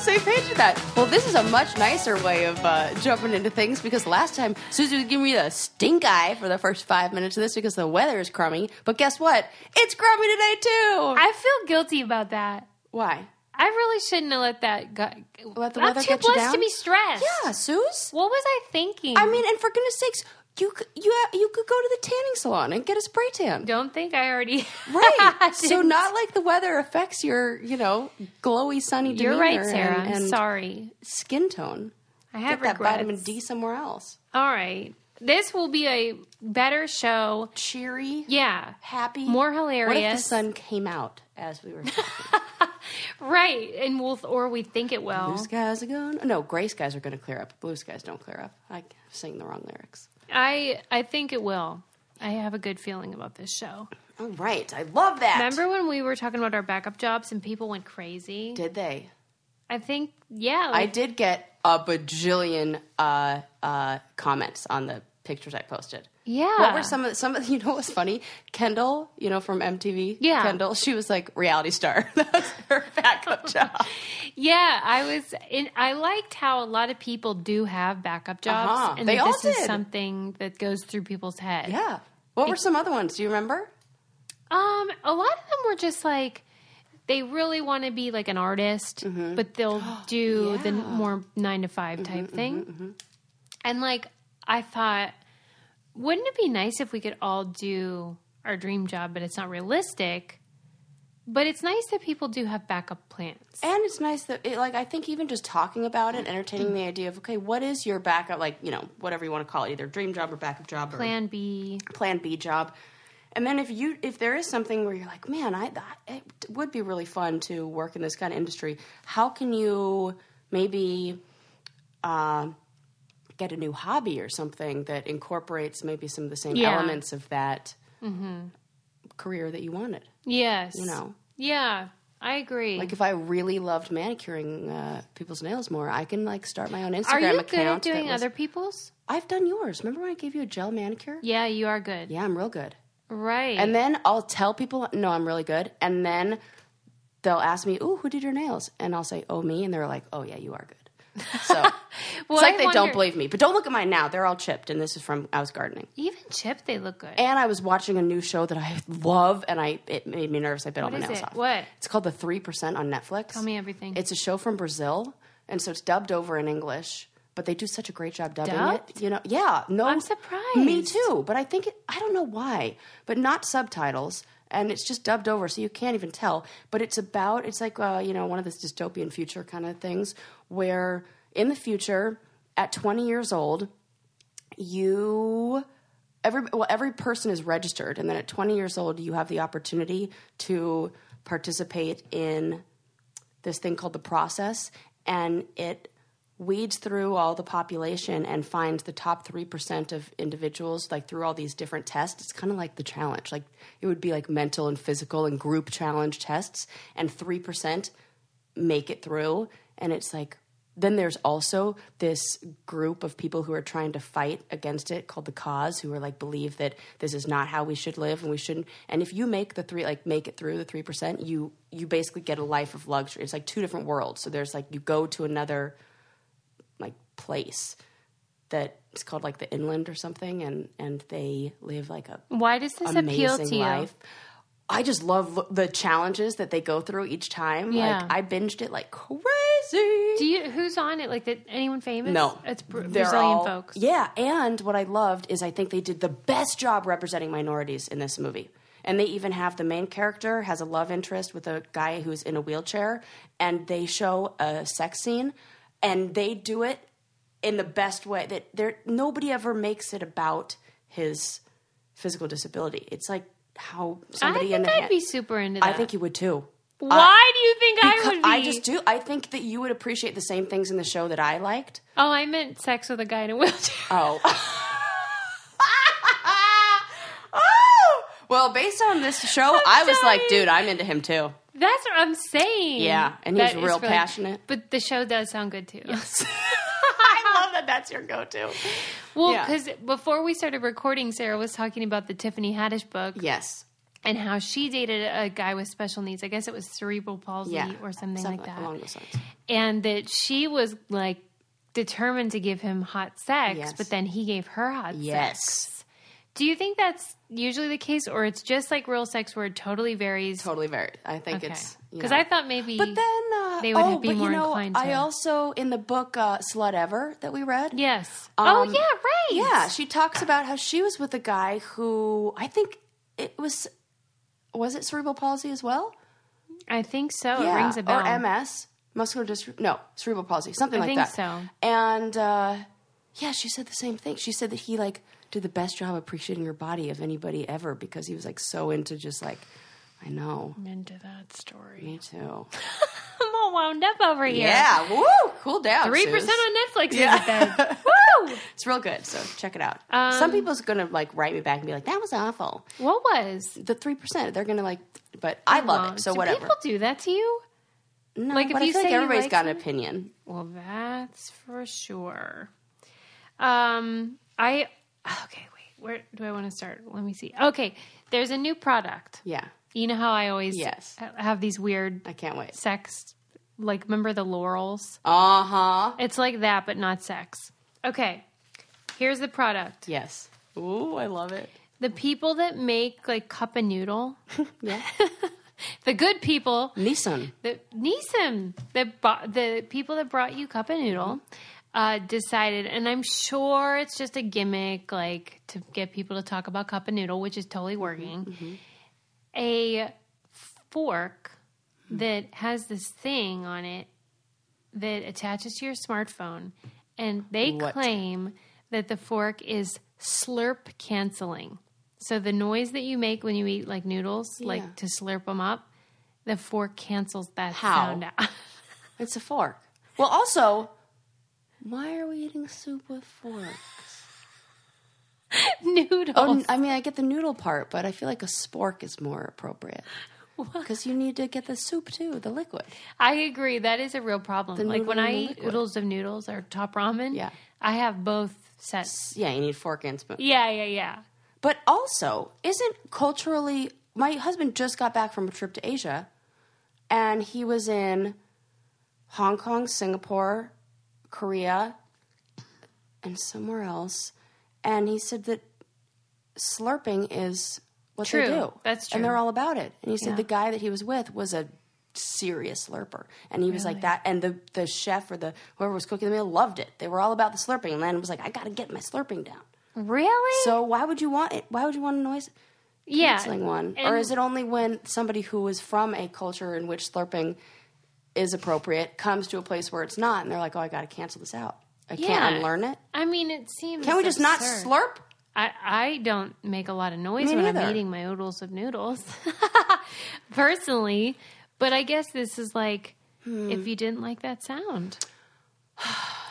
same page with that. Well, this is a much nicer way of jumping into things because last time Susie was giving me the stink eye for the first 5 minutes of this because the weather is crummy. But guess what? It's crummy today too. I feel guilty about that. Why? I really shouldn't have let that go. Let the weather I'm too get you blessed down? to be stressed. Yeah, Suze. What was I thinking? I mean, and for goodness sakes, you could go to the tanning salon and get a spray tan. Don't think I already... Right. So not like the weather affects your, glowy, sunny demeanor. You're right, Sarah. And I'm sorry. Skin tone. I have Get that regrets. vitamin D somewhere else. All right. This will be a better show. Cheery. Yeah. Happy. More hilarious. What if the sun came out as we were talking? Right. And we think it will. Blue skies are going... No, gray skies are going to clear up. Blue skies don't clear up. I sing the wrong lyrics. I think it will. I have a good feeling about this show. All right. I love that. Remember when we were talking about our backup jobs and people went crazy? Did they? I think, yeah. I did get a bajillion comments on the pictures I posted. Yeah. What were some of you know what was funny? Kendall, from MTV. Yeah. Kendall, she was like reality star. That was her backup job. Yeah, I liked how a lot of people do have backup jobs. And They all this is did. something that goes through people's head. Yeah. What were some other ones? Do you remember? A lot of them were just like, they really want to be like an artist, but they'll do the more 9-to-5 type thing. And like, I thought, wouldn't it be nice if we could all do our dream job, but it's not realistic? But it's nice that people do have backup plans. And it's nice that, I think even just talking about it, entertaining the idea of, okay, what is your backup, whatever you want to call it, either dream job or backup job or Plan B job. And then if there is something where you're like, man, it would be really fun to work in this kind of industry, how can you maybe get a new hobby or something that incorporates maybe some of the same elements of that career that you wanted? Yes. Yeah, I agree. Like if I really loved manicuring people's nails more, I can start my own Instagram account. Are you good at doing other people's? I've done yours. Remember when I gave you a gel manicure? Yeah, you are good. Yeah, I'm real good. Right. And then I'll tell people, no, I'm really good. And then they'll ask me, ooh, who did your nails? And I'll say, oh, me. And they're like, oh, yeah, you are good. So well, it's like they don't believe me. But don't look at mine now. They're all chipped. And this is from I was gardening. Even chipped, they look good. And I was watching a new show that I love. And it made me nervous. I bit all my nails off. What? It's called The 3% on Netflix. Tell me everything. It's a show from Brazil. And so it's dubbed over in English. But they do such a great job dubbing Dubbed? it. Yeah. No, I'm surprised. Me too. But I don't know why. But not subtitles. And it's just dubbed over, so you can't even tell. But it's like, one of those dystopian future kind of things where in the future, at 20 years old, every person is registered. And then at 20 years old, you have the opportunity to participate in this thing called the process. And it weeds through all the population and finds the top 3% of individuals, through all these different tests. It's kind of like the challenge. It would be like mental and physical and group challenge tests, and 3% make it through. And it's then there's also this group of people who are trying to fight against it called the cause, who are believe that this is not how we should live and we shouldn't. And if you make make it through the 3%, you basically get a life of luxury. It's two different worlds. So there's you go to another place that it's called the inland or something, and they live a Why does this appeal to you? Life. I just love the challenges that they go through each time. Yeah. I binged it like crazy. Who's on it? Anyone famous? No. It's Brazilian folks. Yeah, and what I loved is I think they did the best job representing minorities in this movie. And they even have the main character has a love interest with a guy who's in a wheelchair, and they show a sex scene, and they do it in the best way. That nobody ever makes it about his physical disability. It's how somebody I'd be super into that. I think you would too. Why do you think I would be? I just do. I think that you would appreciate the same things in the show that I liked. Oh, I meant sex with a guy in a wheelchair. Oh. Well, based on this show, I was like, dude, I'm into him too. That's what I'm saying. Yeah, and he's real passionate. But the show does sound good too. Yes. I love that that's your go-to. Well, because before we started recording, Sarah was talking about the Tiffany Haddish book. Yes. and how she dated a guy with special needs. I guess it was cerebral palsy or something like that. Along those lines. And that she was like determined to give him hot sex, but then he gave her hot sex. Do you think that's usually the case, or it's just like real sex where it totally varies? Totally varies. I think it's... Because I thought maybe but then, they would be more inclined to... I also, in the book Slut Ever that we read... Yes. right. Yeah, she talks about how she was with a guy who, I think it was... Was it cerebral palsy as well? I think so. It rings a bell. Or MS. Muscular dystrophy. No, cerebral palsy. Something like that. I think so. And, she said the same thing. She said that he, like... did the best job appreciating her body of anybody ever because he was like so into just like, I know. I'm into that story. Me too. I'm all wound up over here. Yeah, woo! Cool down, 3% Suze. on Netflix is it then. Woo! It's real good, so check it out. Some people's gonna like write me back and be like, that was awful. What was? The 3%. They're gonna like, but I love it, so whatever. Do people do that to you? No, like if but you I feel say like everybody's like got an opinion. Well, that's for sure. Okay, wait. Where do I want to start? Let me see. Okay, there's a new product. Yeah. You know how I always have these weird... I can't wait. Sex... Like, remember the Laurels? Uh-huh. It's like that, but not sex. Okay, here's the product. Yes. Ooh, I love it. The people that make, like, cup and noodle... Yeah. The good people... Nissan. The people that brought you cup and noodle... decided, and I'm sure it's just a gimmick, like to get people to talk about cup and noodle, which is totally working. A fork that has this thing on it that attaches to your smartphone, and they claim that the fork is slurp-cancelling. So the noise that you make when you eat like noodles, like to slurp them up, the fork cancels that sound out. It's a fork. Well, also... Why are we eating soup with forks? Noodles. Oh, I mean, I get the noodle part, but I feel like a spork is more appropriate. Because you need to get the soup, too, the liquid. I agree. That is a real problem. Like, when I eat oodles of noodles or top ramen, I have both sets. Yeah, you need fork and spoon. Yeah. But also, isn't culturally... My husband just got back from a trip to Asia, and he was in Hong Kong, Singapore... Korea, and somewhere else, and he said that slurping is what they do. That's true. And they're all about it. And he said the guy that he was with was a serious slurper, and he was like that. And the chef or whoever was cooking the meal loved it. They were all about the slurping, and then it was like, I got to get my slurping down. Really? So why would you want it? Why would you want a noise canceling one? Or is it only when somebody who is from a culture in which slurping is appropriate comes to a place where it's not, and they're like, oh, I got to cancel this out. I can't unlearn it. I mean, it seems Can we just not slurp? I don't make a lot of noise when I'm eating my oodles of noodles, personally. But I guess this is like, if you didn't like that sound.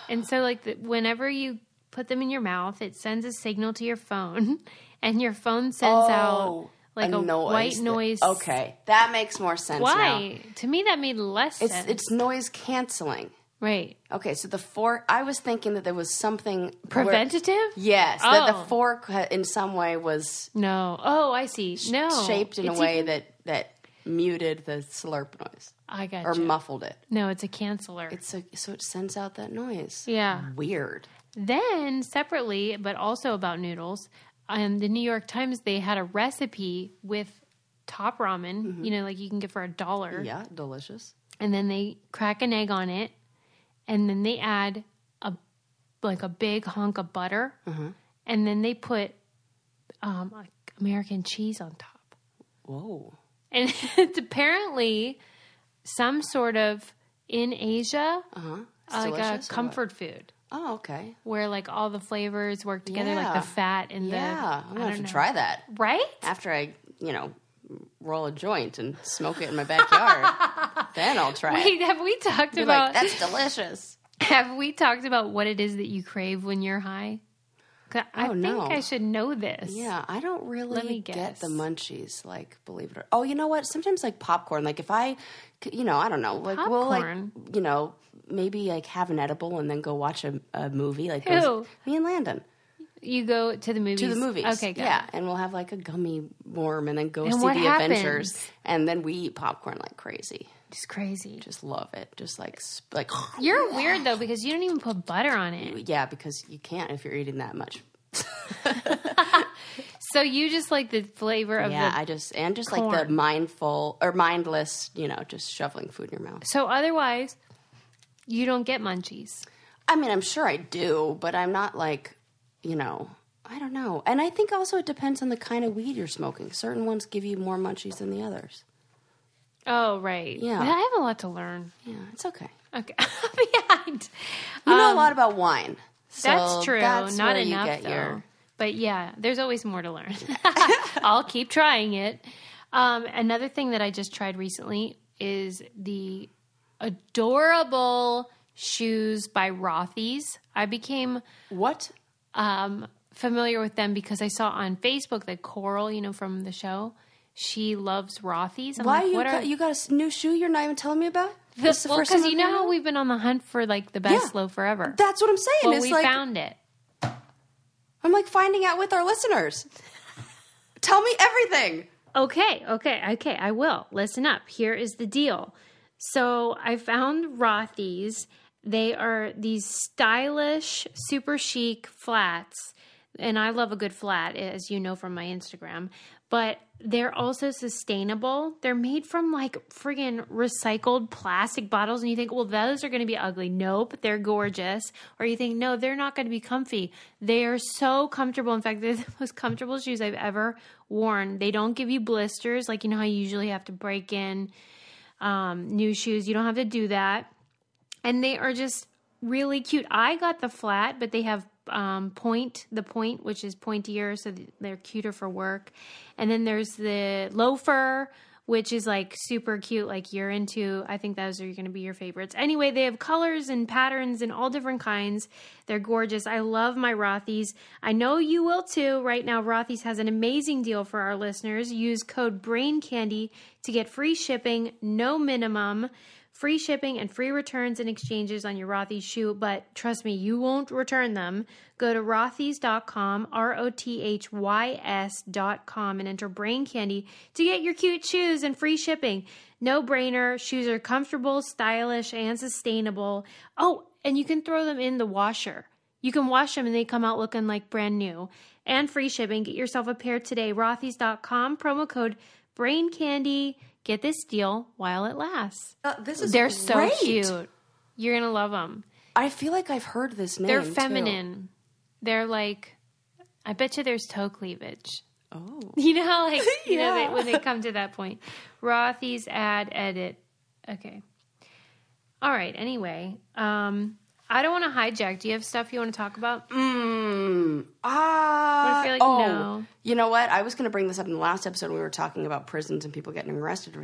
And so, like, whenever you put them in your mouth, it sends a signal to your phone, and your phone sends out... Like a white noise. Okay. That makes more sense Why? now. To me, that made less sense. It's noise canceling. Right. Okay, so the fork... I was thinking that there was something... Preventative? Yes. Oh. That the fork in some way was... No. Oh, I see. No. Shaped in a way that muted the slurp noise. I got Or muffled it. No, it's a canceller. So it sends out that noise. Yeah. Weird. Then, separately, but also about noodles... the New York Times, they had a recipe with top ramen, like you can get for $1. Yeah, delicious. And then they crack an egg on it, and then they add a big hunk of butter, and then they put American cheese on top. Whoa. And it's apparently some sort of, in Asia, like a comfort food. Oh, okay. Where, like, all the flavors work together, like the fat and the... Yeah, I'm going to have to try that. Right? After I, roll a joint and smoke it in my backyard. Then I'll try it. Wait, have we talked about... Like, that's delicious. Have we talked about what it is that you crave when you're high? I think I should know this. Yeah, I don't really get the munchies, like, believe it or... Oh, you know what? Sometimes, like, popcorn. Like, if I, I don't know. Like, popcorn? We'll, like, maybe, like, have an edible and then go watch a movie. Like, Who? Me and Landon. You go to the movies? To the movies. Okay, good. Yeah, and we'll have like a gummy worm and then go And see what the happens? Adventures. And then we eat popcorn like crazy. It's crazy. Just love it. Just like... You're weird, though, because you don't even put butter on it. Yeah, because you can't if you're eating that much. So you just like the flavor of yeah, the corn. like the mindful or mindless, just shoveling food in your mouth. So otherwise, you don't get munchies. I mean, I'm sure I do, but I'm not like, I don't know. And I think also it depends on the kind of weed you're smoking. Certain ones give you more munchies than the others. Oh, right. Yeah. But I have a lot to learn. Yeah, it's okay. Okay. Behind. You know a lot about wine. So That's true. That's Not where enough, you get though. But yeah, there's always more to learn. I'll keep trying it. Another thing that I just tried recently is the adorable shoes by Rothy's. I became What? familiar with them because I saw on Facebook that Coral, from the show, she loves Rothy's. I'm Why like, you got a new shoe you're not even telling me about? Well, because you know how we've been on the hunt for like the best loaf forever. That's what I'm saying. Well, it's we like, found it. I'm like finding out with our listeners. Tell me everything. Okay, I will. Listen up. Here is the deal. So I found Rothy's. They are these stylish, super chic flats. And I love a good flat, as you know from my Instagram. But they're also sustainable. They're made from like friggin' recycled plastic bottles. And you think, well, those are going to be ugly. Nope, they're gorgeous. Or you think, no, they're not going to be comfy. They are so comfortable. In fact, they're the most comfortable shoes I've ever worn. They don't give you blisters. Like, how you usually have to break in new shoes. You don't have to do that. And they are just really cute. I got the flat, but they have point, which is pointier, so they're cuter for work. And then there's the loafer, which is like super cute, like you're into. I think those are going to be your favorites. Anyway, they have colors and patterns and all different kinds. They're gorgeous. I love my Rothy's. I know you will too. Right now, Rothy's has an amazing deal for our listeners. Use code BRAINCANDY to get free shipping, no minimum. Free shipping and free returns and exchanges on your Rothy's shoe, but trust me, you won't return them. Go to rothys.com, ROTHYS.com, and enter Brain Candy to get your cute shoes and free shipping. No brainer. Shoes are comfortable, stylish, and sustainable. Oh, and you can throw them in the washer. You can wash them and they come out looking like brand new. And free shipping. Get yourself a pair today. Rothys.com, promo code Brain Candy. Get this deal while it lasts. They're so great. cute. You're going to love them. I feel like I've heard this name. They're feminine. They're like, I bet you there's toe cleavage. Oh. When they come to that point. Rothy's edit. Okay. All right. Anyway, I don't want to hijack. Do you have stuff you want to talk about? No. You know what? I was going to bring this up in the last episode when we were talking about prisons and people getting arrested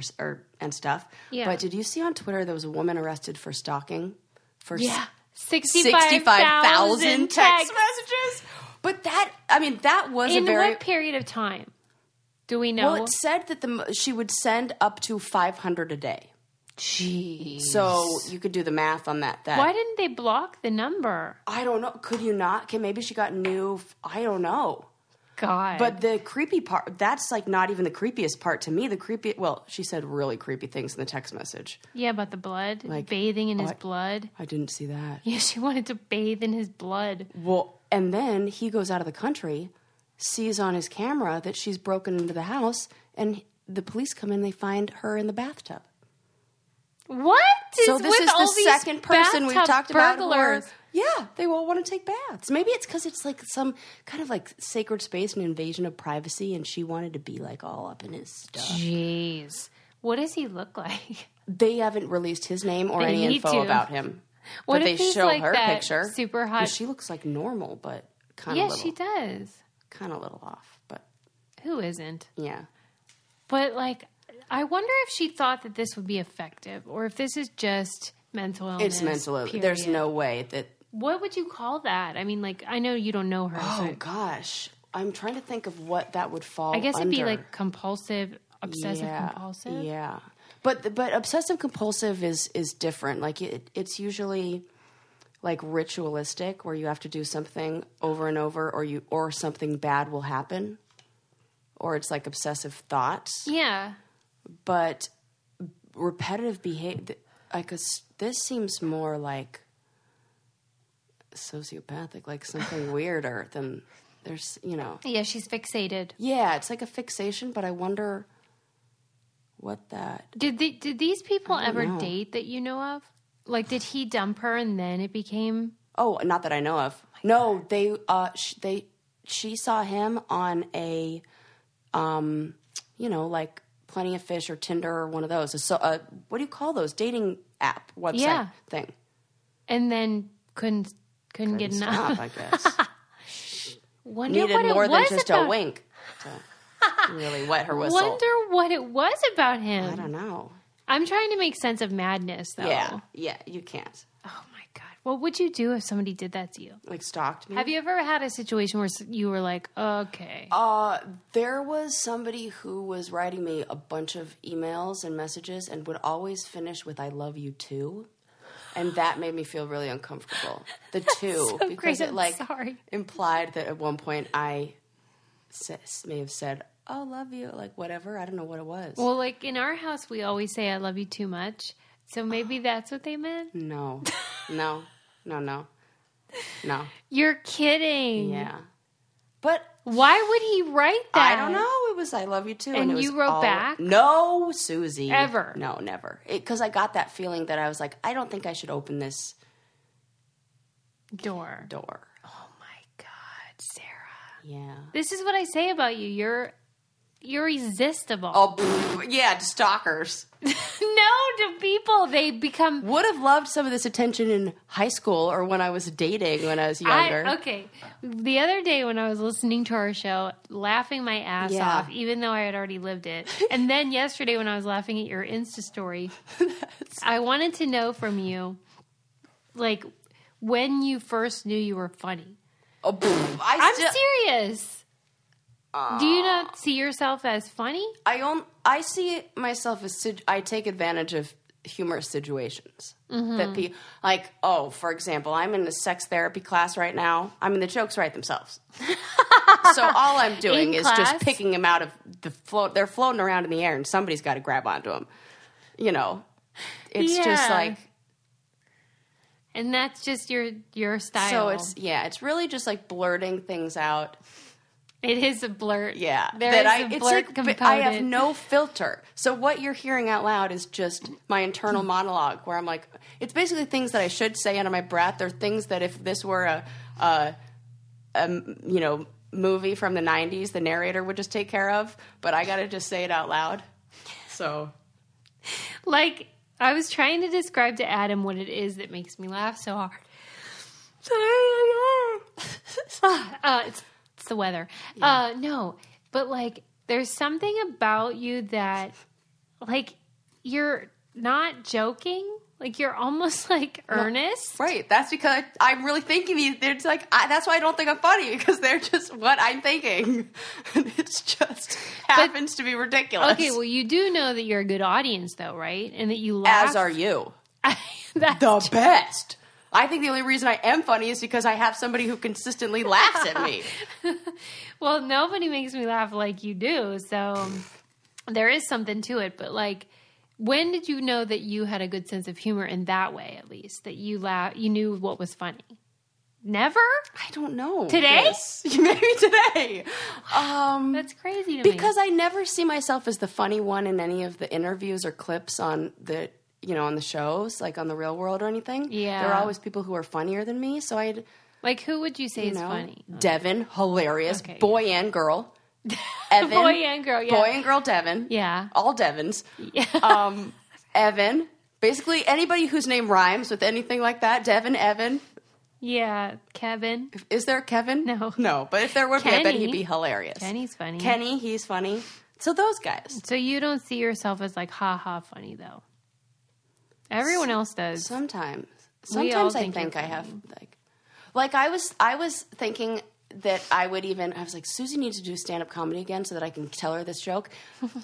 and stuff. Yeah. But did you see on Twitter there was a woman arrested for stalking? For 65,000 text messages. But that was in what period of time? Do we know? Well, it said that she would send up to 500 a day. Jeez. So you could do the math on that. Why didn't they block the number? I don't know. Could you not? Okay, maybe she got new. I don't know. God. But the creepy part, that's like not even the creepiest part to me. She said really creepy things in the text message. Yeah, about the blood. Like bathing in his blood. I didn't see that. Yeah, she wanted to bathe in his blood. Well, and then he goes out of the country, sees on his camera that she's broken into the house, and the police come in, they find her in the bathtub. What? So this is the second person we've talked burglars. about. Yeah, they all want to take baths. Maybe it's because it's like some kind of like sacred space and invasion of privacy, and she wanted to be like all up in his stuff. Jeez. What does he look like? They haven't released his name or any info about him. What but if they he's show like her that picture. Super hot. She looks like normal, but kind of little. Yeah, she does. Kind of a little off, but who isn't? Yeah. But like, I wonder if she thought that this would be effective, or if this is just mental illness. It's mental illness. There's no way that. What would you call that? I mean, like, I know you don't know her. Oh, gosh. I'm trying to think of what that would fall under. I guess it'd be like compulsive, obsessive compulsive. Yeah. But obsessive compulsive is different. Like, it's usually like ritualistic where you have to do something over and over or something bad will happen or it's like obsessive thoughts. Yeah. But repetitive behavior, this seems more like sociopathic, like something weirder than there's, Yeah, she's fixated. Yeah, it's like a fixation, but I wonder what that... Did these people ever date that you know of? Like, did he dump her and then it became... Oh, not that I know of. No, she saw him on a, like Plenty of Fish or Tinder or one of those. So, what do you call those? Dating app website thing. And then couldn't get enough. Stop, I guess. Needed more than just a wink to really wet her whistle. Wonder what it was about him. I don't know. I'm trying to make sense of madness, though. Yeah, you can't. Oh, my God. What would you do if somebody did that to you? Like stalked me? Have you ever had a situation where you were like, okay. There was somebody who was writing me a bunch of emails and messages and would always finish with, I love you too. And that made me feel really uncomfortable. The two. So because great. it implied that at one point I may have said, oh, love you, like whatever. I don't know what it was. Well, like in our house, we always say I love you too much. So maybe that's what they meant? No. You're kidding. Yeah. But why would he write that? I don't know. It was I love you too. And it was you wrote back? No, Susie. Ever? No, never. Because I got that feeling that I was like, I don't think I should open this door. Oh my God, Sarah. Yeah. This is what I say about you. You're irresistible. Oh, yeah, to stalkers. No, to people. They become... Would have loved some of this attention in high school or when I was dating when I was younger. Okay. The other day when I was listening to our show, laughing my ass off, even though I had already lived it. And then yesterday when I was laughing at your Insta story, I wanted to know from you, like, when you first knew you were funny. Oh, I'm serious. Do you not see yourself as funny? I see myself as I take advantage of humorous situations. Mm-hmm. That like, for example, I'm in a sex therapy class right now. I mean, the jokes write themselves. So all I'm doing is just picking them out of the float. They're floating around in the air, and somebody's got to grab onto them. It's just like. And that's just your style. So it's really just like blurting things out. It is a blurt. Yeah. There is a blurt component. I have no filter. So what you're hearing out loud is just my internal monologue where I'm like, it's basically things that I should say under my breath. They're things that if this were a movie from the 90s, the narrator would just take care of. But I got to just say it out loud. So. Like, I was trying to describe to Adam what it is that makes me laugh so hard. Sorry. It's the weather. Yeah. No, but like there's something about you that like you're not joking. Like you're almost like earnest. Well, right. That's because I'm really thinking these. It's like that's why I don't think I'm funny because they're just what I'm thinking. It's just happens to be ridiculous. Okay. Well, you do know that you're a good audience, though, right? And that you laugh. As are you. That's the best. I think the only reason I am funny is because I have somebody who consistently laughs at me. Well, nobody makes me laugh like you do, so there is something to it. But like, when did you know that you had a good sense of humor in that way, at least? That you knew what was funny? Never? I don't know. Today? Maybe today. That's crazy to me. Because I never see myself as the funny one in any of the interviews or clips on the... on the shows, like on The Real World or anything. Yeah. There are always people who are funnier than me, so I'd... Like, who would you say is funny? Devin, hilarious. Okay. Boy and girl. Evan. Boy and girl, yeah. Boy and girl Devin. Yeah. All Devins. Yeah. Evan. Basically, anybody whose name rhymes with anything like that. Devin, Evan. Yeah. Kevin. Is there Kevin? No. No, but if there would be, I bet he'd be hilarious. Kenny's funny. Kenny, he's funny. So those guys. So you don't see yourself as like, ha-ha funny, though? Everyone else does. Sometimes I think I have like I was thinking that I would I was like, Susie needs to do stand-up comedy again so that I can tell her this joke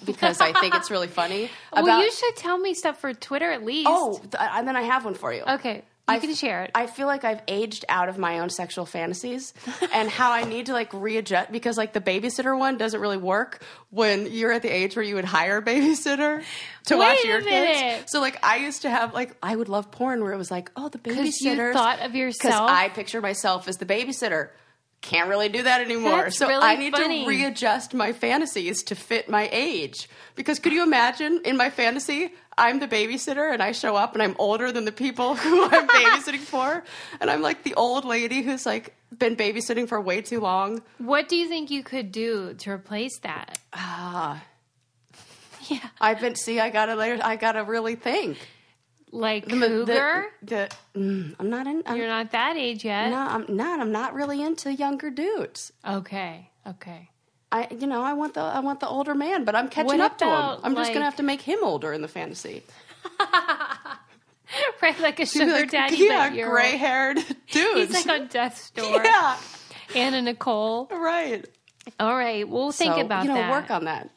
because I think it's really funny. Well, you should tell me stuff for Twitter at least. Oh, and then I have one for you. Okay. You can share it. I feel like I've aged out of my own sexual fantasies and how I need to like readjust because like the babysitter one doesn't really work when you're at the age where you would hire a babysitter to watch your kids. So like I used to have like, I would love porn where it was like, oh, the babysitter. You thought of yourself. Because I pictured myself as the babysitter. Can't really do that anymore. That's so really I need funny. to readjust my fantasies to fit my age. Because could you imagine in my fantasy, I'm the babysitter and I show up and I'm older than the people who I'm babysitting for. And I'm like the old lady who's like been babysitting for way too long. What do you think you could do to replace that? Yeah. I gotta really think. Like cougar? I'm not in. You're not that age yet. No, I'm not. I'm not really into younger dudes. Okay. I want the older man, but I'm catching up to him. I'm just gonna have to make him older in the fantasy. Right, like a sugar daddy. Yeah, gray-haired dudes. He's like on death's door. Yeah, Anna Nicole. Right. All right, we'll think about that. Work on that.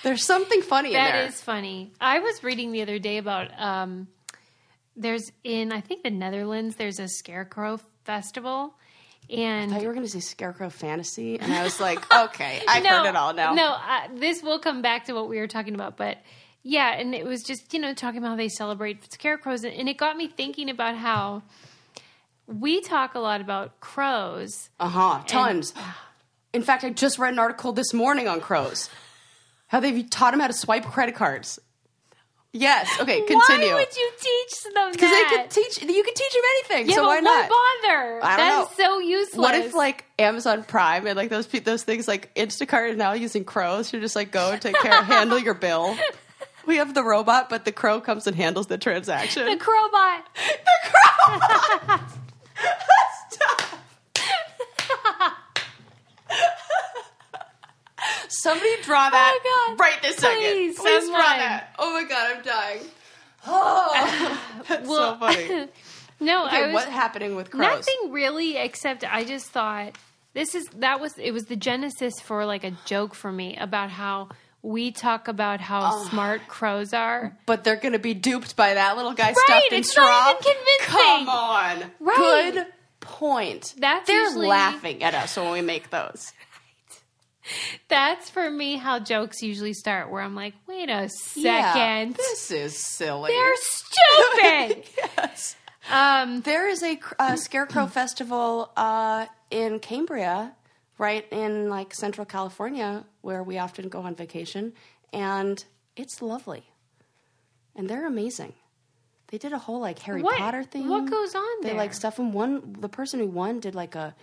There's something funny in there. That is funny. I was reading the other day about there's in I think the Netherlands. There's a scarecrow festival. And I thought you were going to say Scarecrow Fantasy, and I was like, okay, I've heard it all now. No, this will come back to what we were talking about, but yeah, and it was just, talking about how they celebrate scarecrows, and it got me thinking about how we talk a lot about crows. Tons. In fact, I just read an article this morning on crows. How they've taught them how to swipe credit cards. Yes. Okay, continue. Why would you teach them that? Because you could teach them anything, yeah, so why not? Bother? I don't know. That's so useless. What if, like, Amazon Prime and, like, those things, like, Instacart is now using crows to just, like, go and handle your bill? We have the robot, but the crow comes and handles the transaction. The crowbot. The crowbot! Stop. Somebody draw that right this second. Please draw that. Oh my God, I'm dying. Oh, that's so funny. No, okay, what's happening with crows? Nothing really, except I just thought it was the genesis for like a joke for me about how we talk about how smart crows are. But they're going to be duped by that little guy stuffed in straw. Not even convincing. Come on. Right. Good point. They're usually laughing at us when we make those. That's for me how jokes usually start, where I'm like, wait a second. Yeah, this is silly. They're stupid. Yes. There is a scarecrow festival in Cambria, right in like Central California, where we often go on vacation, and it's lovely. And they're amazing. They did a whole like Harry Potter thing. What goes on there? They like stuff in the person who won did like a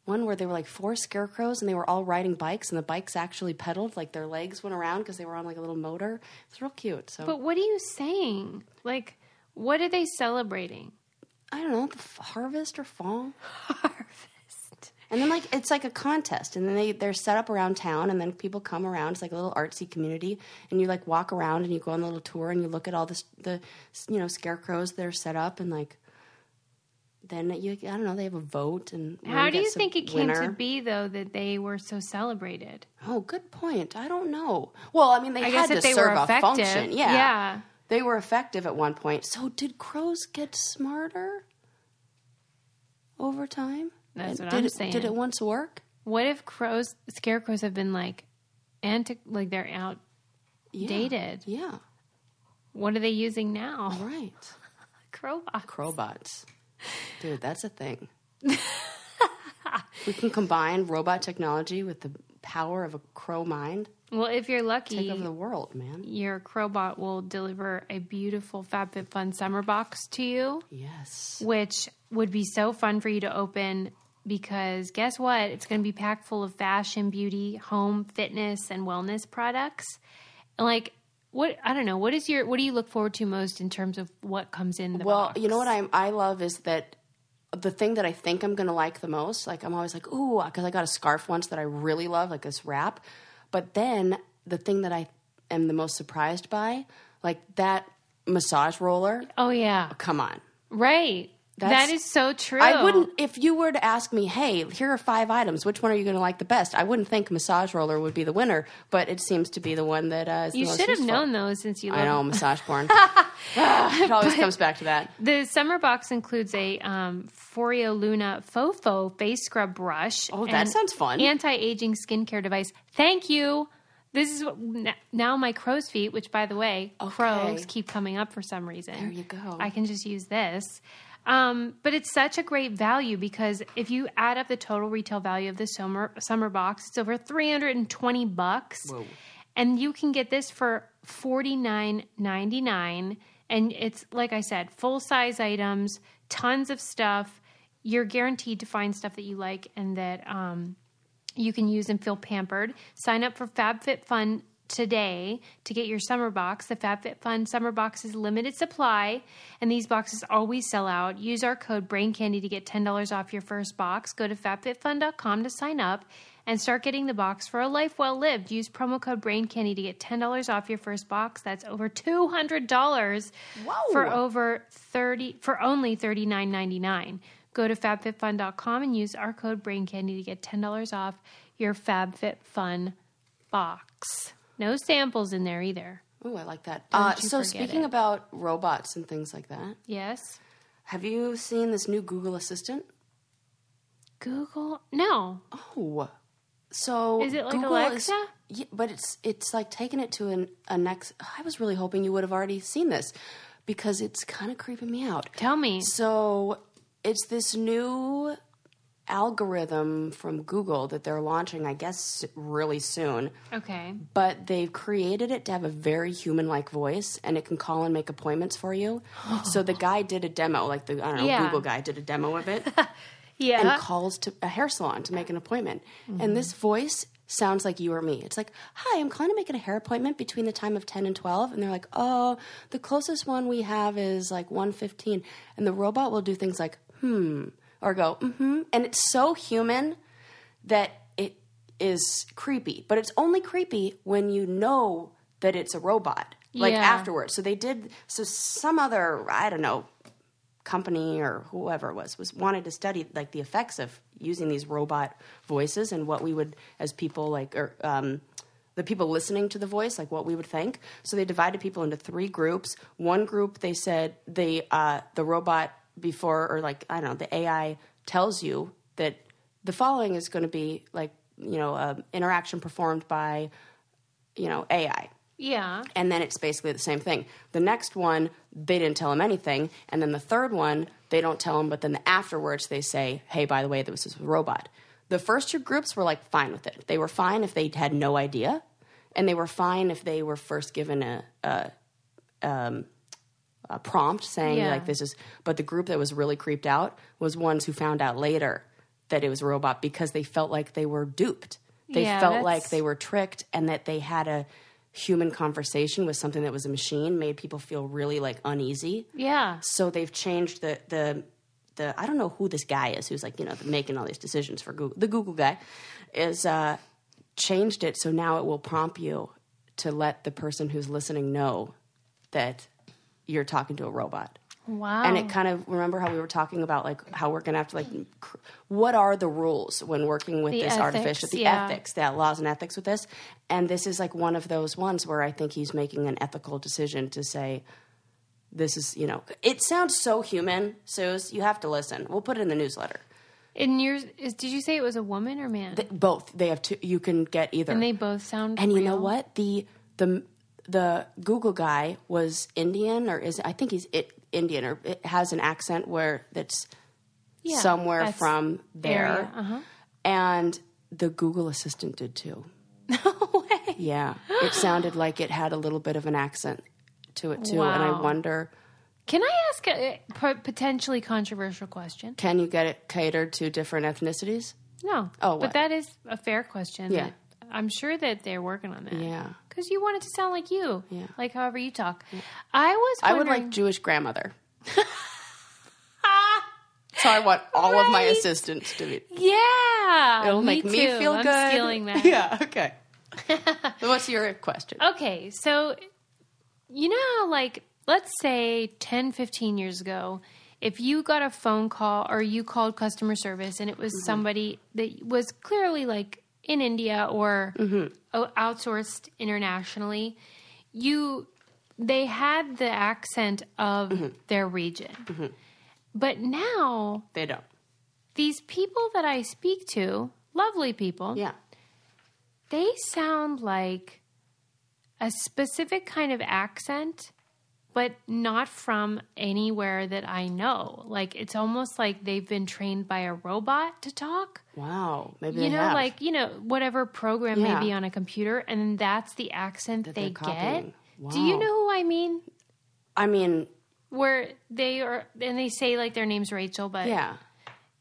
one where they were like 4 scarecrows and they were all riding bikes and the bikes actually pedaled, like their legs went around because they were on like a little motor. It's real cute. So, but what are you saying? Like, what are they celebrating? I don't know, the harvest or fall. Harvest. And then like it's like a contest, and then they're set up around town, and then people come around. It's like a little artsy community, and you like walk around and you go on a little tour and you look at all the scarecrows that are set up, and like. Then I don't know, they have a vote. And how do you think it came to be, though, that they were so celebrated? Oh, good point. I don't know. Well, I mean, they had to serve a function. Yeah. They were effective at one point. So did crows get smarter over time? That's what I'm saying. Did it once work? What if scarecrows have been like they're outdated? Yeah. What are they using now? Right. Crowbots. Dude, that's a thing. We can combine robot technology with the power of a crow mind. Well, if you're lucky, take over the world, man. Your crowbot will deliver a beautiful FabFitFun summer box to you. Yes. Which would be so fun for you to open because guess what? It's going to be packed full of fashion, beauty, home, fitness, and wellness products. Like, I don't know. What do you look forward to most in terms of what comes in the box? Well, you know what I love is that the thing that I think I'm going to like the most, like I'm always like, ooh, because I got a scarf once that I really love, like this wrap. But then the thing that I am the most surprised by, like that massage roller. Oh, yeah. Come on. Right. That is so true. I wouldn't, if you were to ask me, hey, here are 5 items, which one are you going to like the best? I wouldn't think massage roller would be the winner, but it seems to be the one that is the You most should have useful. known those since you I know, massage porn. It always comes back to that. The summer box includes a Foreo Luna Fofo face scrub brush. Oh, that and sounds fun. Anti-aging skincare device. Thank you. This is now my crow's feet, which, by the way, crows keep coming up for some reason. There you go. I can just use this. But it's such a great value because if you add up the total retail value of the summer box, it's over $320. Whoa. And you can get this for $49.99. And it's, like I said, full-size items, tons of stuff. You're guaranteed to find stuff that you like and that you can use and feel pampered. Sign up for FabFitFun today to get your summer box. The FabFitFun summer box is limited supply, and these boxes always sell out. Use our code BRAINCANDY to get $10 off your first box. Go to fabfitfun.com to sign up and start getting the box for a life well lived. Use promo code BRAINCANDY to get $10 off your first box. That's over $200 for only $39.99. Go to fabfitfun.com and use our code BRAINCANDY to get $10 off your FabFitFun box. No samples in there either. Oh, I like that. So speaking about robots and things like that. Yes. Have you seen this new Google Assistant? Google? No. Oh. So is it like Google Alexa? Yeah, but it's like taking it to a next. I was really hoping you would have already seen this because it's kind of creeping me out. Tell me. So it's this new algorithm from Google that they're launching, I guess, really soon. Okay. But they've created it to have a very human-like voice, and it can call and make appointments for you. So the guy did a demo, like Google guy did a demo of it. Yeah. And calls to a hair salon to make an appointment. Mm-hmm. And this voice sounds like you or me. It's like, hi, I'm calling to make a hair appointment between the time of 10 and 12. And they're like, oh, the closest one we have is like 1:15. And the robot will do things like, or go, mm-hmm. And it's so human that it is creepy. But it's only creepy when you know that it's a robot, like afterwards. So some other, I don't know, company or whoever it was wanted to study like the effects of using these robot voices and what we would, as people like, or the people listening to the voice, like what we would think. So they divided people into 3 groups. One group, they said the robot before, or like, I don't know, the AI tells you that the following is going to be like, interaction performed by, AI. Yeah. And then it's basically the same thing. The next one, they didn't tell him anything. And then the third one, they don't tell him, but then afterwards they say, hey, by the way, this was a robot. The first 2 groups were like fine with it. They were fine if they had no idea. And they were fine if they were first given a prompt saying like this is, but the group that was really creeped out was ones who found out later that it was a robot because they felt like they were duped. They felt like they were tricked, and that they had a human conversation with something that was a machine made people feel really like uneasy. Yeah. So they've changed the I don't know who this guy is who's like, making all these decisions for Google. The Google guy is changed it so now it will prompt you to let the person who's listening know that you're talking to a robot. Wow. And it kind of, remember how we were talking about like how we're going to have to like, what are the rules when working with this artificial, ethics, the laws and ethics with this. And this is like one of those ones where I think he's making an ethical decision to say, this is, it sounds so human, Suze, you have to listen. We'll put it in the newsletter. In yours, did you say it was a woman or man? Both. They have 2, you can get either. And they both sound And real? you know what? The Google guy was Indian, or I think he's Indian, or it has an accent where that's somewhere from there. Uh-huh. And the Google Assistant did too. No way. Yeah. It sounded like it had a little bit of an accent to it too. Wow. And I wonder... Can I ask a potentially controversial question? Can you get it catered to different ethnicities? No. Oh, what? But that is a fair question. Yeah. I'm sure that they're working on that. Yeah. Because you want it to sound like you. Yeah. Like however you talk. Yeah. I would like Jewish grandmother. So I want all of my assistants to be. Yeah. It'll make me feel good. I'm stealing that. Yeah, okay. So what's your question? Okay, so how, like, let's say 10, 15 years ago, if you got a phone call or you called customer service and it was somebody that was clearly like in India or outsourced internationally, they had the accent of their region. But now they don't. These people that I speak to, lovely people, they sound like a specific kind of accent, but not from anywhere that I know. Like, it's almost like they've been trained by a robot to talk. Wow. Maybe you they know, have. like, whatever program may be on a computer, and that's the accent that they get. Wow. Do you know who I mean? I mean, where they are, and they say like their name's Rachel, but yeah.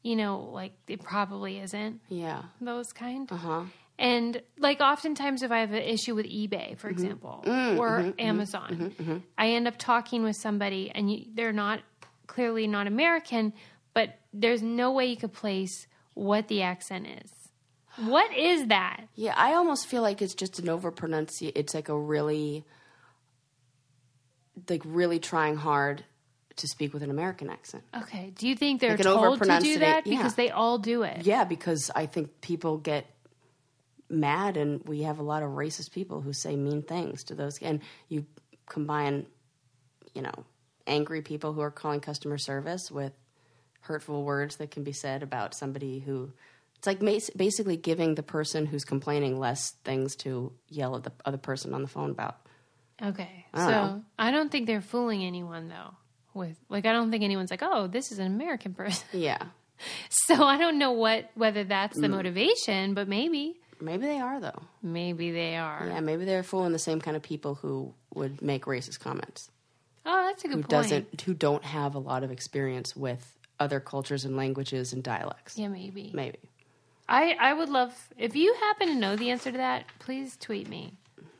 Like it probably isn't. Yeah. Those kind. Uh-huh. And like oftentimes if I have an issue with eBay, for example, or Amazon, I end up talking with somebody and they're clearly not American, but there's no way you could place what the accent is. What is that? Yeah, I almost feel like it's just an overpronunciation. It's like a really trying hard to speak with an American accent. Okay. Do you think they're like told to do that? Because they all do it. Yeah, because I think people get mad, and we have a lot of racist people who say mean things to those. And you combine, angry people who are calling customer service with hurtful words that can be said about somebody who... It's like basically giving the person who's complaining less things to yell at the other person on the phone about. Okay. I don't think they're fooling anyone, though. I don't think anyone's like, oh, this is an American person. Yeah. So I don't know whether that's the motivation, but maybe. Maybe they are, though. Maybe they are. Yeah, maybe they're fooling the same kind of people who would make racist comments. Oh, that's a good point. Who don't have a lot of experience with other cultures and languages and dialects. Yeah, maybe. Maybe. I would love, if you happen to know the answer to that, please tweet me.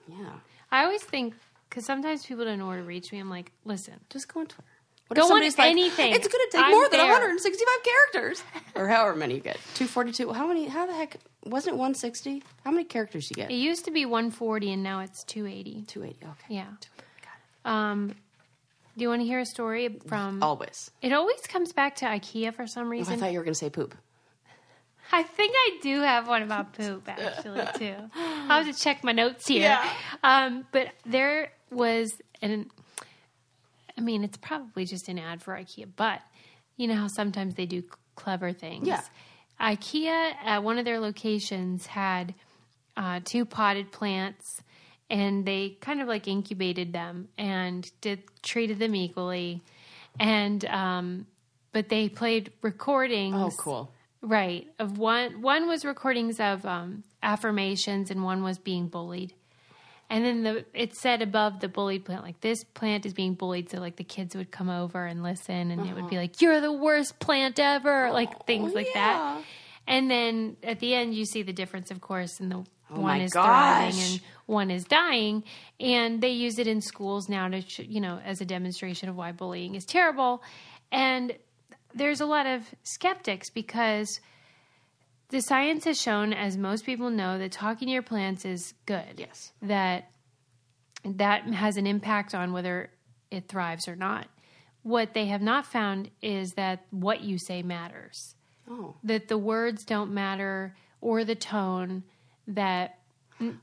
Yeah. I always think, because sometimes people don't know where to reach me, I'm like, listen. Just go on Twitter. Go on anything. It's going to take more than 165 characters. Or however many you get. 242. How the heck, wasn't it 160? How many characters you get? It used to be 140 and now it's 280. 280, okay. Yeah. Got it. Do you want to hear a story from... Always. It always comes back to Ikea for some reason. I thought you were going to say poop. I think I do have one about poop, actually, too. I'll have to check my notes here. Yeah. But there was it's probably just an ad for Ikea, but you know how sometimes they do clever things. Yeah. Ikea at one of their locations had 2 potted plants, and they kind of like incubated them and treated them equally. And but they played recordings. Oh, cool. Right. Of one was recordings of affirmations, and one was being bullied. And then it said above the bullied plant, like, this plant is being bullied. So, like, the kids would come over and listen, and it would be like, you're the worst plant ever, like things like that. And then at the end, you see the difference, of course, and one is thriving and one is dying. And they use it in schools now to, as a demonstration of why bullying is terrible. And there's a lot of skeptics because the science has shown, as most people know, that talking to your plants is good. Yes. That has an impact on whether it thrives or not. What they have not found is that what you say matters. Oh. That the words don't matter or the tone. That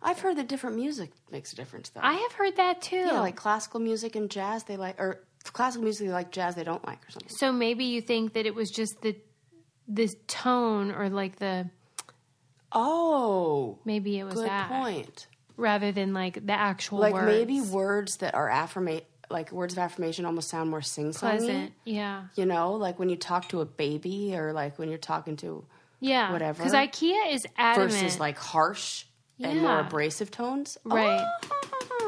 I've heard that different music makes a difference, though. I have heard that too. Yeah, like classical music and jazz they like, or classical music they like, jazz they don't like, or something. So maybe you think that it was just this tone, or like maybe it was that. Good point. Rather than like the actual like words. Maybe words that are words of affirmation almost sound more sing-songy. Pleasant, yeah. Like when you talk to a baby, or like when you're talking to whatever. Because Ikea is adamant. Versus like harsh and more abrasive tones. Right.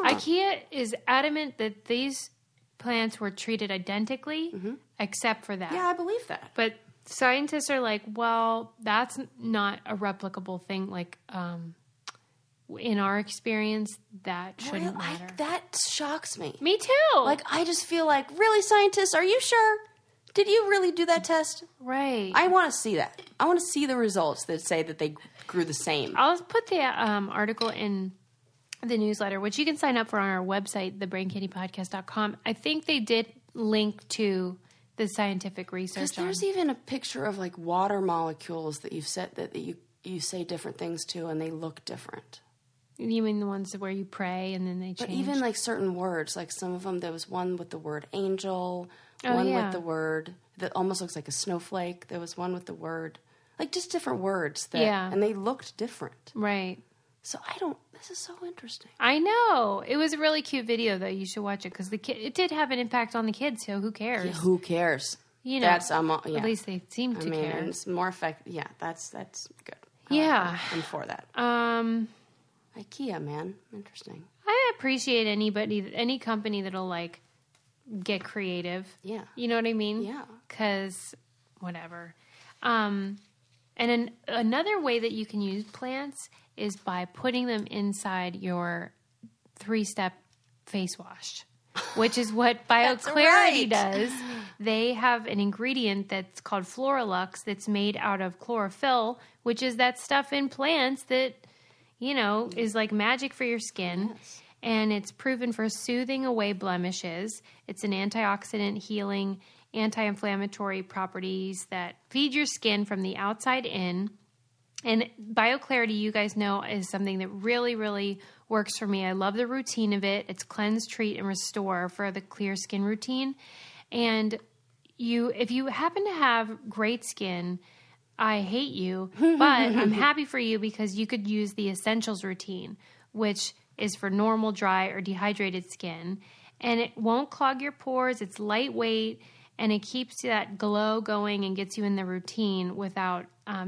Ikea is adamant that these plants were treated identically, except for that. Yeah, I believe that. But scientists are like, well, that's not a replicable thing. Like, in our experience, that shouldn't matter. That shocks me. Me too. Like, I just feel like, really, scientists, are you sure? Did you really do that test? Right. I want to see that. I want to see the results that say that they grew the same. I'll put the article in the newsletter, which you can sign up for on our website, thebraincandypodcast.com. I think they did link to the scientific research on. There's even a picture of like water molecules that you've set that you say different things to, and they look different. You mean the ones where you pray and then they change? But even like certain words, like some of them, there was one with the word angel, one with the word that almost looks like a snowflake. There was one with the word, like just different words that, and they looked different. Right. So this is so interesting. I know. It was a really cute video though. You should watch it because it did have an impact on the kids. So who cares? Yeah, who cares? You know, at least they seem to care. It's more effective. Yeah, that's good. I'm for that. IKEA, man. Interesting. I appreciate any company that'll like get creative. Yeah. You know what I mean? Yeah. Because whatever. And another way that you can use plants is by putting them inside your 3-step face wash, which is what BioClarity does. They have an ingredient that's called Floralux that's made out of chlorophyll, which is that stuff in plants that, you know, is like magic for your skin. Yes. And it's proven for soothing away blemishes. It's an antioxidant, healing, anti-inflammatory properties that feed your skin from the outside in. And BioClarity, you guys know, is something that really, really works for me. I love the routine of it. It's cleanse, treat, and restore for the clear skin routine. And if you happen to have great skin, I hate you, but I'm happy for you because you could use the essentials routine, which is for normal, dry, or dehydrated skin. And it won't clog your pores. It's lightweight, and it keeps that glow going and gets you in the routine without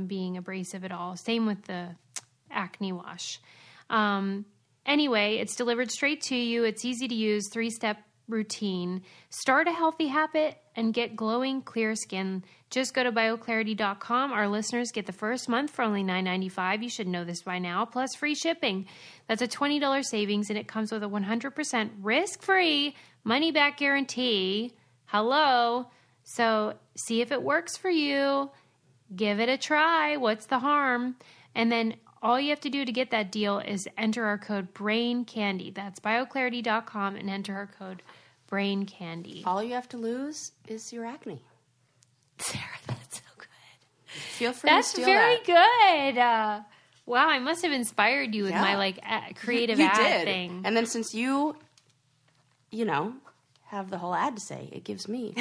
being abrasive at all. Same with the acne wash. Anyway, it's delivered straight to you. It's easy to use, 3-step routine. Start a healthy habit and get glowing, clear skin. Just go to bioclarity.com. Our listeners get the first month for only $9.95. You should know this by now, plus free shipping. That's a $20 savings, and it comes with a 100% risk-free money-back guarantee. Hello. So see if it works for you. Give it a try. What's the harm? And then all you have to do to get that deal is enter our code BRAINCANDY. That's bioclarity.com and enter our code BRAINCANDY. All you have to lose is your acne. Sarah, that's so good. Feel free to steal that. That's very good. Wow, I must have inspired you with my creative ad thing. And then since you have the whole ad to say, it gives me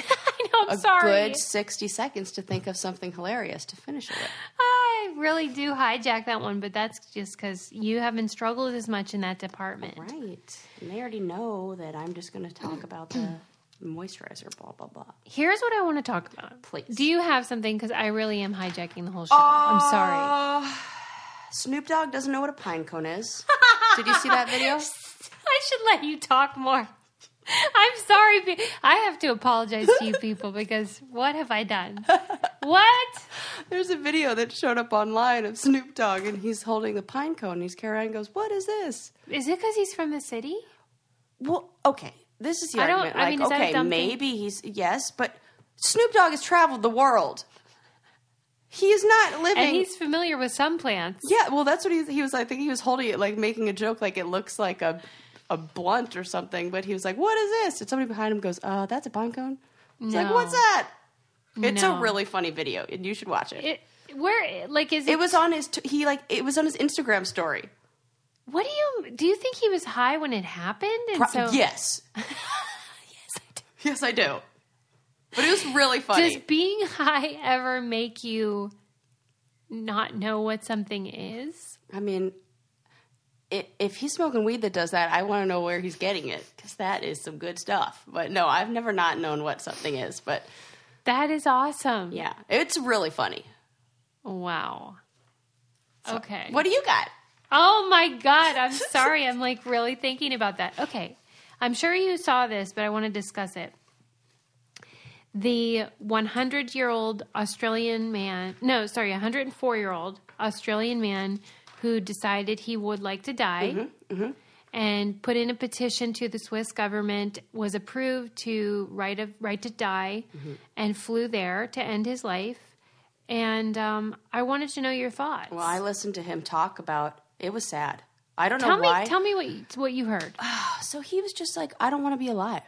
I'm sorry. Good 60 seconds to think of something hilarious to finish it with. I really do hijack that one, but that's just because you haven't struggled as much in that department. Right. And they already know that I'm just going to talk about the moisturizer, blah, blah, blah. Here's what I want to talk about. Please. Do you have something? Because I really am hijacking the whole show. I'm sorry. Snoop Dogg doesn't know what a pine cone is. Did you see that video? I should let you talk more. I'm sorry. I have to apologize to you people because what have I done? What? There's a video that showed up online of Snoop Dogg, and he's holding the pine cone, and he's carrying and goes, "What is this?" Is it because he's from the city? Well, okay. This is the argument. Is that a dumb maybe thing? Yes, but Snoop Dogg has traveled the world. He is not living... And he's familiar with some plants. Yeah, well, that's what he was... I think he was holding it, like, making a joke, like it looks like a blunt or something, but he was like, "What is this?" And somebody behind him goes, "That's a pine cone?" He's like, "What's that?" It's a really funny video, and you should watch it. It was on his... it was on his Instagram story. What do you think he was high when it happened? And yes. Yes, I do. But it was really funny. Does being high ever make you not know what something is? I mean, if he's smoking weed that does that, I want to know where he's getting it, because that is some good stuff. But no, I've never not known what something is. But that is awesome. Yeah, it's really funny. Wow. So, okay. What do you got? Oh my God, I'm sorry. I'm like really thinking about that. Okay. I'm sure you saw this, but I want to discuss it. The 104-year-old Australian man who decided he would like to die and put in a petition to the Swiss government, was approved to right to die, and flew there to end his life. And I wanted to know your thoughts. Well, I listened to him talk about... It was sad. I don't know why. Tell me what you heard. So he was just like, "I don't want to be alive."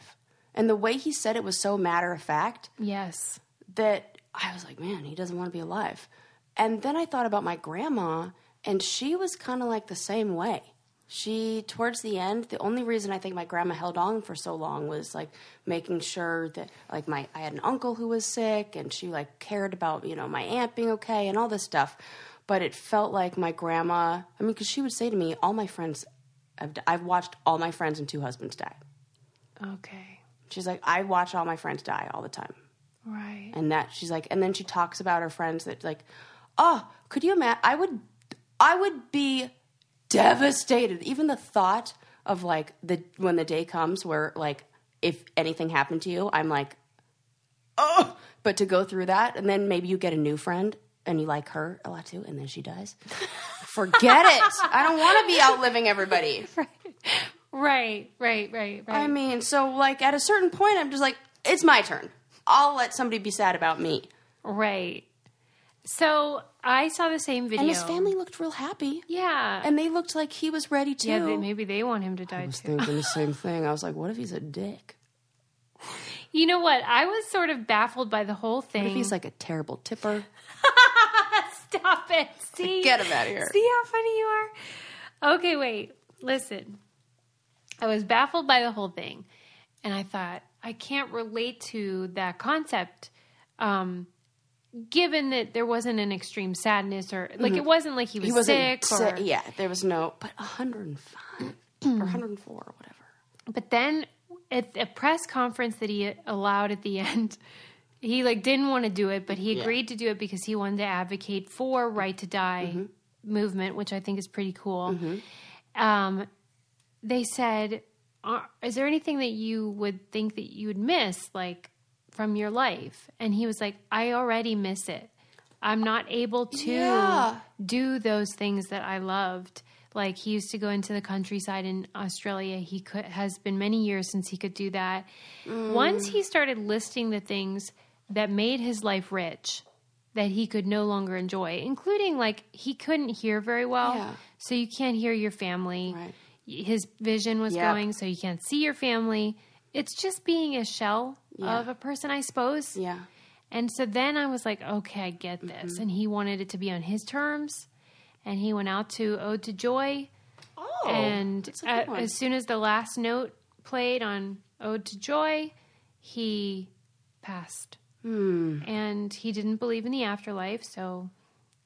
And the way he said it was so matter of fact. Yes. That I was like, man, he doesn't want to be alive. And then I thought about my grandma, and she was kind of like the same way. She, towards the end, the only reason I think my grandma held on for so long was, like, making sure that, like, I had an uncle who was sick, and she, like, cared about, you know, my aunt being okay and all this stuff. But it felt like my grandma, I mean, because she would say to me, all my friends, I've watched all my friends and 2 husbands die. Okay. She's like, I watch all my friends die all the time. Right. And that, she's like, and then she talks about her friends that, like, oh, could you imagine, I would be devastated. Even the thought of, like, when the day comes where, like, if anything happened to you, I'm like, oh, but to go through that, and then maybe you get a new friend and you like her a lot too, and then she dies. Forget it. I don't want to be outliving everybody. Right. I mean, so, like, at a certain point, I'm just like, it's my turn. I'll let somebody be sad about me. Right. So I saw the same video. And his family looked real happy. Yeah. And they looked like he was ready too. Yeah, maybe they want him to die too. I was thinking the same thing. I was like, what if he's a dick? You know what? I was sort of baffled by the whole thing. What if he's like a terrible tipper? Stop it. See? Get him out of here. See how funny you are? Okay, wait. Listen. I was baffled by the whole thing. And I thought, I can't relate to that concept, given that there wasn't an extreme sadness or, like, it wasn't like he was sick. Yeah, there was no, but 105 or 104 or whatever. But then at a press conference that he allowed at the end, he, like, didn't want to do it, but he agreed to do it because he wanted to advocate for right to die movement, which I think is pretty cool. They said, is there anything that you would think that you would miss, like, from your life? And he was like, I already miss it. I'm not able to do those things that I loved. Like, he used to go into the countryside in Australia. Has been many years since he could do that. Once he started listing the things that made his life rich, that he could no longer enjoy, including, like, he couldn't hear very well. So you can't hear your family. Right. His vision was going, so you can't see your family. It's just being a shell of a person, I suppose. Yeah. And so then I was like, okay, I get this. And he wanted it to be on his terms. And he went out to Ode to Joy. Oh, and as soon as the last note played on Ode to Joy, he passed. And he didn't believe in the afterlife. So,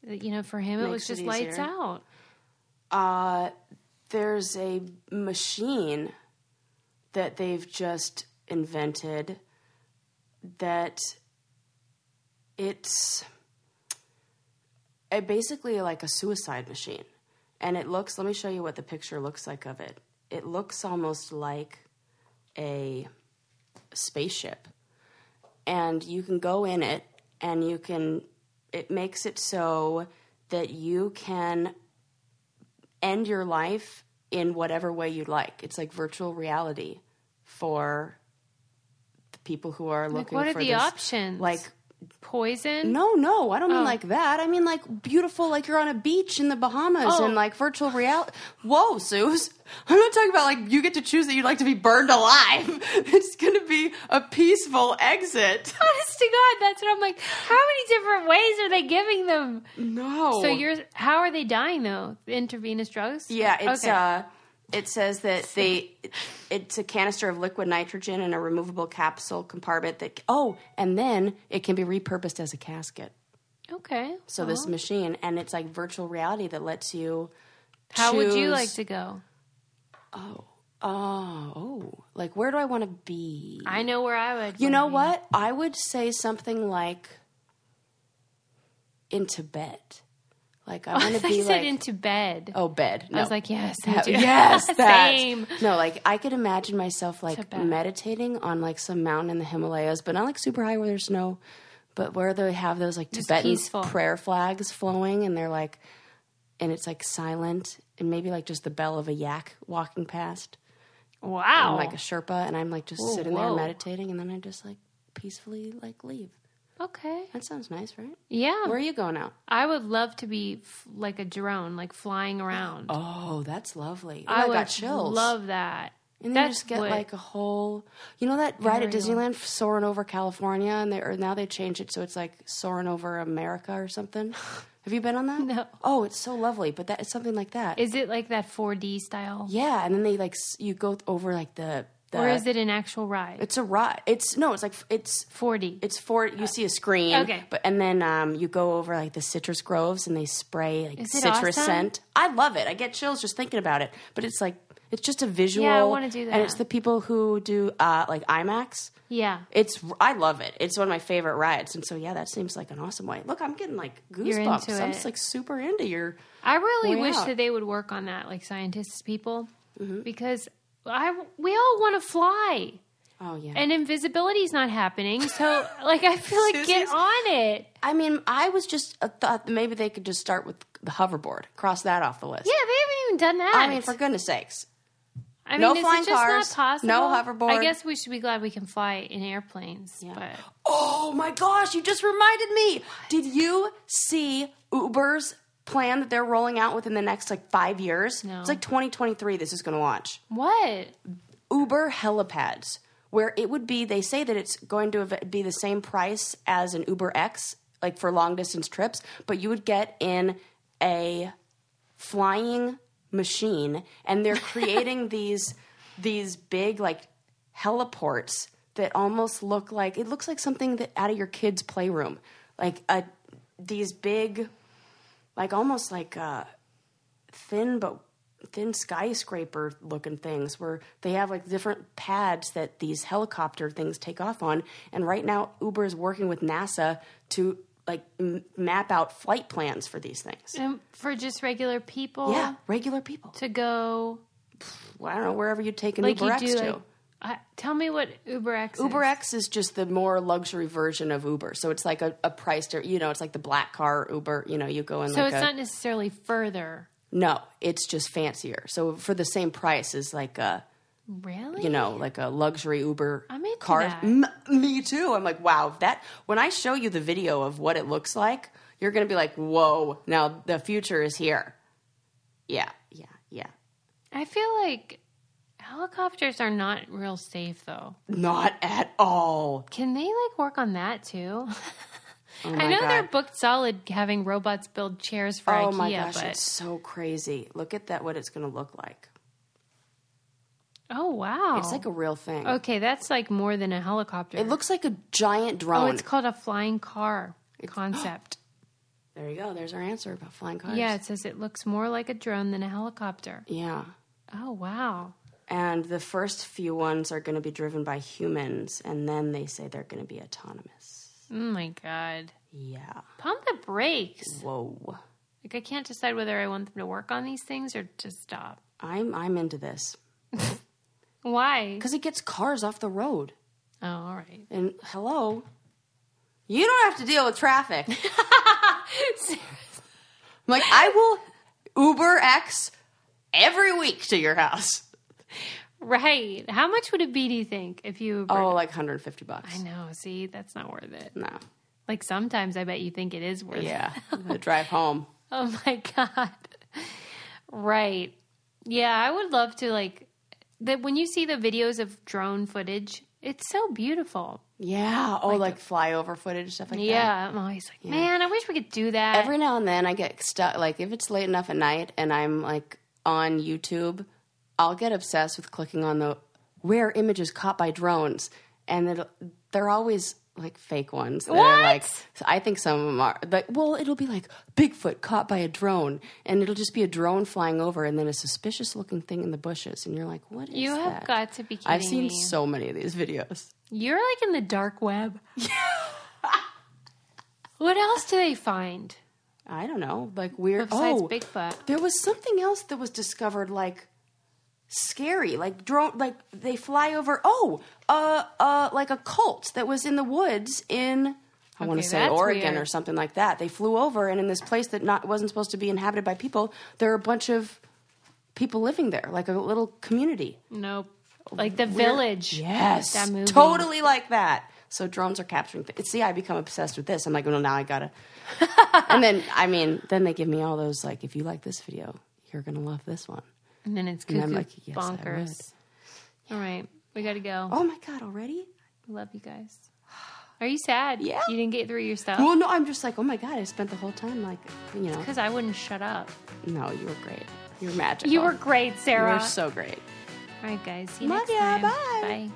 you know, for him, it was just lights out. There's a machine that they've just invented that it's basically like a suicide machine. And it looks, let me show you what the picture looks like of it. It looks almost like a spaceship. And you can go in it and it makes it so that you can end your life in whatever way you'd like. It's like virtual reality for the people who are looking for this. What are the options? Like poison? No, I don't mean like that. I mean like beautiful, like you're on a beach in the Bahamas and like virtual reality. Whoa, Suze. I'm not talking about like you get to choose that you'd like to be burned alive. It's going to be a peaceful exit. Honest to God, that's what I'm like. How many different ways are they giving them? No. So how are they dying though? Intravenous drugs? Yeah, it's it says that it's a canister of liquid nitrogen in a removable capsule compartment and then it can be repurposed as a casket. Okay. So this machine, and it's like virtual reality that lets you How would you like to go? Like where do I want to be? I know where I would. You know what? I would say something like in Tibet. Like I want to be like into bed. Oh, bed. No. I was like, yes, yes, that. Same. No, like I could imagine myself like meditating on like some mountain in the Himalayas, but not like super high where there's snow, but where they have those like just Tibetan peaceful prayer flags flowing, and they're like, and it's like silent, and maybe like just the bell of a yak walking past. Wow. I'm like a Sherpa, and I'm like just sitting there meditating, and then I just like peacefully like leave. Okay. That sounds nice, right? Yeah. Where are you going out? I would love to be like a drone, like flying around. Oh, that's lovely. I would got chills. love that. And then you just get like a whole, you know that ride at Disneyland, soaring over California, and now they changed it so it's like soaring over America or something. Have you been on that? No. Oh, it's so lovely, but it's something like that. Is it like that 4D style? Yeah, and then they like you go over like the or is it an actual ride? It's a ride. It's 4D. It's you see a screen. Okay. And then you go over like the citrus groves and they spray like citrus awesome? scent. I love it. I get chills just thinking about it. But it's like it's just a visual. Yeah, I want to do that. And it's the people who do like IMAX. Yeah. I love it. It's one of my favorite rides. And so yeah, that seems like an awesome way. Look, I'm getting like goosebumps. I'm just like super into your I really wish that they would work on that, like scientists people. Because we all want to fly. Oh, yeah. And invisibility's not happening. So, like, I feel like get on it. I mean, I was just thought maybe they could just start with the hoverboard. Cross that off the list. Yeah, they haven't even done that. I mean, for goodness sakes. I mean, no is flying it just cars, not possible? no hoverboard. I guess we should be glad we can fly in airplanes. Yeah. But oh, my gosh. You just reminded me. What? Did you see Uber's plan that they're rolling out within the next, 5 years? No. It's 2023 this is going to launch. What? Uber helipads, where it would be, they say that it's going to be the same price as an Uber X, like for long distance trips, but you would get in a flying machine, and they're creating these big heliports that almost look like something that out of your kid's playroom, these big, almost thin skyscraper looking things where they have different pads that these helicopter things take off on. And right now Uber is working with NASA to map out flight plans for these things. And for just regular people? Yeah, regular people. To go... Well, I don't know, wherever you take an Uber X to. Tell me what Uber X is. Uber X is just the more luxury version of Uber. So it's like a price, it's like the black car Uber, you go in So it's not necessarily further. No, it's just fancier. So for the same price as really? Like a luxury Uber I'm into car. that. Me too. I'm like, wow, when I show you the video of what it looks like, you're going to be like, whoa, now the future is here. Yeah. I feel like helicopters are not real safe, though. Not at all. Can they work on that too? Oh I know they're booked solid having robots build chairs for IKEA. Oh my gosh, but... it's so crazy. Look at that, what it's going to look like. Oh, wow. It's like a real thing. Okay, that's more than a helicopter. It looks like a giant drone. Oh, it's called a flying car concept. There you go. There's our answer about flying cars. Yeah, it says it looks more like a drone than a helicopter. Yeah. Oh, wow. And the first few ones are going to be driven by humans, and then they say they're going to be autonomous. Oh, my God. Yeah. Pump the brakes. Whoa. I can't decide whether I want them to work on these things or to stop. I'm into this. Why? Because it gets cars off the road. Oh, all right. And hello, you don't have to deal with traffic. I will Uber X every week to your house. Right. How much would it be, do you think, if you... $150. I know. See, that's not worth it. No. Sometimes I bet you think it is worth it. Yeah. The drive home. Oh, my God. Right. Yeah, I would love to, that when you see the videos of drone footage, it's so beautiful. Yeah. Oh, flyover footage, stuff like that. Yeah. I'm always man, I wish we could do that. Every now and then I get stuck. If it's late enough at night and I'm, on YouTube, I'll get obsessed with clicking on the rare images caught by drones. And they're always... fake ones. What? So I think some of them are. It'll be Bigfoot caught by a drone, and it'll just be a drone flying over, and then a suspicious-looking thing in the bushes, and you're like, what is that? You have got to be kidding me. I've seen so many of these videos. You're in the dark web. What else do they find? I don't know. Weird. Besides Bigfoot. There was something else that was discovered, scary, drone, they fly over. A cult that was in the woods in, I want to say Oregon or something like that. They flew over, and in this place that wasn't supposed to be inhabited by people, there are a bunch of people living there, a little community. Nope, the Village. Yes, that movie. Totally like that. So drones are capturing things. See, I become obsessed with this. I'm well, now I gotta. And then, then they give me all those if you like this video, you're gonna love this one. And then it's cuckoo bonkers. All right. We got to go. Oh, my God, already? Love you guys. Are you sad? Yeah. You didn't get through your stuff? Well, no, I'm just like, oh, my God, I spent the whole time, like, Because I wouldn't shut up. No, you were great. You were magical. You were great, Sarah. You were so great. All right, guys. See you Love next ya. time. Bye. Bye.